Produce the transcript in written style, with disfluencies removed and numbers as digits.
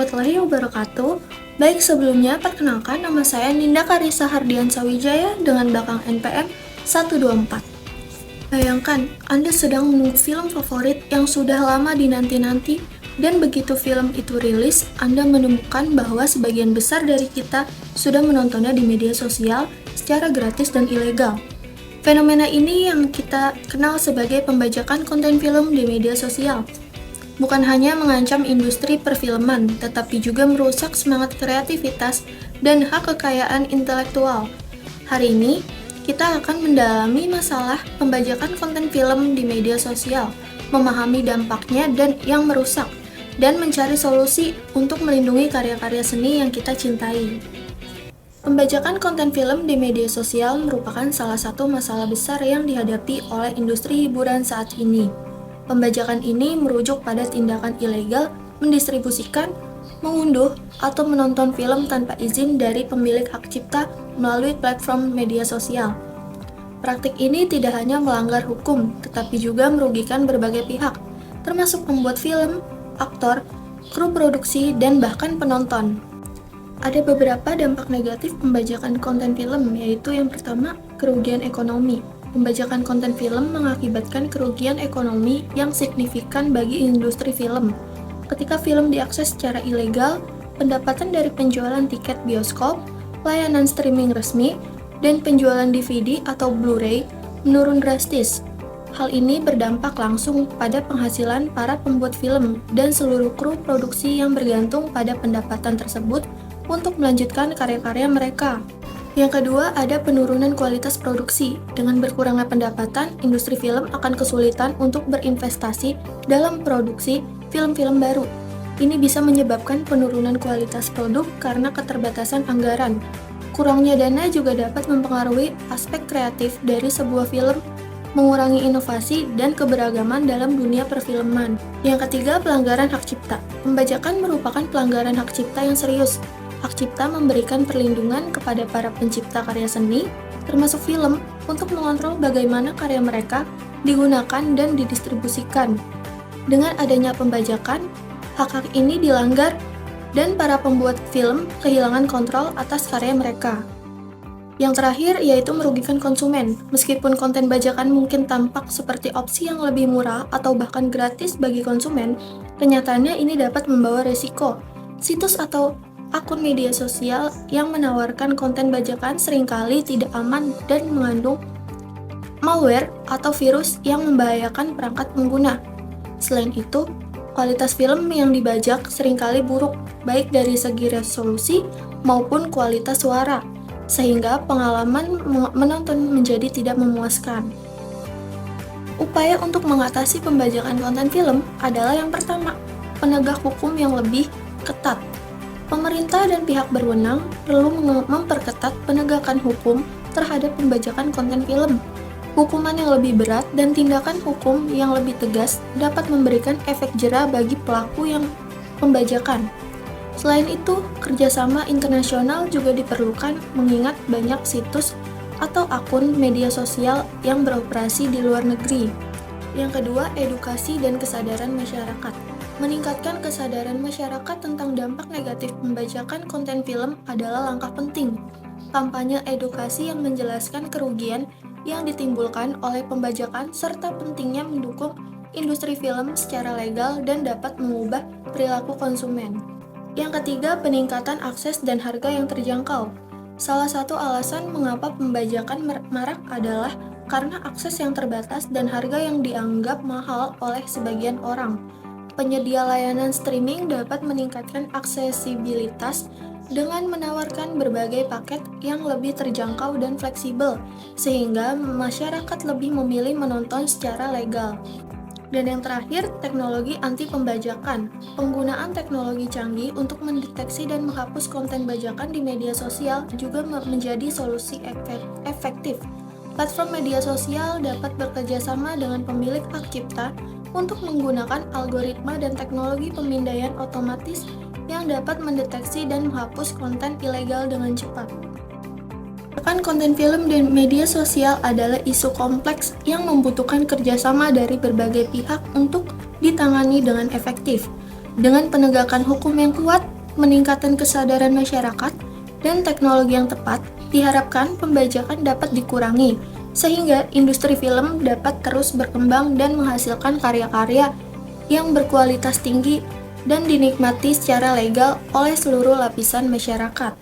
warahmatullahi wabarakatuh. Baik, sebelumnya perkenalkan nama saya Ninda Karissa Hardiansa Wijaya dengan belakang NPM 124. Bayangkan, Anda sedang menunggu film favorit yang sudah lama dinanti-nanti, dan begitu film itu rilis, Anda menemukan bahwa sebagian besar dari kita sudah menontonnya di media sosial secara gratis dan ilegal. Fenomena ini yang kita kenal sebagai pembajakan konten film di media sosial. Bukan hanya mengancam industri perfilman, tetapi juga merusak semangat kreativitas dan hak kekayaan intelektual. Hari ini, kita akan mendalami masalah pembajakan konten film di media sosial, memahami dampaknya dan yang merusak, dan mencari solusi untuk melindungi karya-karya seni yang kita cintai. Pembajakan konten film di media sosial merupakan salah satu masalah besar yang dihadapi oleh industri hiburan saat ini. Pembajakan ini merujuk pada tindakan ilegal mendistribusikan, mengunduh, atau menonton film tanpa izin dari pemilik hak cipta melalui platform media sosial. Praktik ini tidak hanya melanggar hukum, tetapi juga merugikan berbagai pihak, termasuk pembuat film, aktor, kru produksi, dan bahkan penonton. Ada beberapa dampak negatif pembajakan konten film, yaitu yang pertama, kerugian ekonomi. Pembajakan konten film mengakibatkan kerugian ekonomi yang signifikan bagi industri film. Ketika film diakses secara ilegal, pendapatan dari penjualan tiket bioskop, layanan streaming resmi, dan penjualan DVD atau Blu-ray menurun drastis. Hal ini berdampak langsung pada penghasilan para pembuat film dan seluruh kru produksi yang bergantung pada pendapatan tersebut untuk melanjutkan karya-karya mereka. Yang kedua, ada penurunan kualitas produksi. Dengan berkurangnya pendapatan, industri film akan kesulitan untuk berinvestasi dalam produksi film-film baru. Ini bisa menyebabkan penurunan kualitas produk karena keterbatasan anggaran. Kurangnya dana juga dapat mempengaruhi aspek kreatif dari sebuah film, mengurangi inovasi dan keberagaman dalam dunia perfilman. Yang ketiga, pelanggaran hak cipta. Pembajakan merupakan pelanggaran hak cipta yang serius. Hak cipta memberikan perlindungan kepada para pencipta karya seni, termasuk film, untuk mengontrol bagaimana karya mereka digunakan dan didistribusikan. Dengan adanya pembajakan, hak-hak ini dilanggar dan para pembuat film kehilangan kontrol atas karya mereka. Yang terakhir yaitu merugikan konsumen. Meskipun konten bajakan mungkin tampak seperti opsi yang lebih murah atau bahkan gratis bagi konsumen, kenyataannya ini dapat membawa resiko. Situs atau akun media sosial yang menawarkan konten bajakan seringkali tidak aman dan mengandung malware atau virus yang membahayakan perangkat pengguna. Selain itu, kualitas film yang dibajak seringkali buruk, baik dari segi resolusi maupun kualitas suara, sehingga pengalaman menonton menjadi tidak memuaskan. Upaya untuk mengatasi pembajakan konten film adalah yang pertama, penegak hukum yang lebih ketat. Pemerintah dan pihak berwenang perlu memperketat penegakan hukum terhadap pembajakan konten film. Hukuman yang lebih berat dan tindakan hukum yang lebih tegas dapat memberikan efek jera bagi pelaku yang pembajakan. Selain itu, kerjasama internasional juga diperlukan mengingat banyak situs atau akun media sosial yang beroperasi di luar negeri. Yang kedua, edukasi dan kesadaran masyarakat. Meningkatkan kesadaran masyarakat tentang dampak negatif pembajakan konten film adalah langkah penting. Kampanye edukasi yang menjelaskan kerugian yang ditimbulkan oleh pembajakan serta pentingnya mendukung industri film secara legal dan dapat mengubah perilaku konsumen. Yang ketiga, peningkatan akses dan harga yang terjangkau. Salah satu alasan mengapa pembajakan marak adalah karena akses yang terbatas dan harga yang dianggap mahal oleh sebagian orang. Penyedia layanan streaming dapat meningkatkan aksesibilitas dengan menawarkan berbagai paket yang lebih terjangkau dan fleksibel, sehingga masyarakat lebih memilih menonton secara legal. Dan yang terakhir, teknologi anti pembajakan. Penggunaan teknologi canggih untuk mendeteksi dan menghapus konten bajakan di media sosial juga menjadi solusi efektif. Platform media sosial dapat bekerja sama dengan pemilik hak cipta untuk menggunakan algoritma dan teknologi pemindaian otomatis yang dapat mendeteksi dan menghapus konten ilegal dengan cepat. Konten film dan media sosial adalah isu kompleks yang membutuhkan kerjasama dari berbagai pihak untuk ditangani dengan efektif. Dengan penegakan hukum yang kuat, meningkatkan kesadaran masyarakat, dan teknologi yang tepat, diharapkan pembajakan dapat dikurangi, sehingga industri film dapat terus berkembang dan menghasilkan karya-karya yang berkualitas tinggi dan dinikmati secara legal oleh seluruh lapisan masyarakat.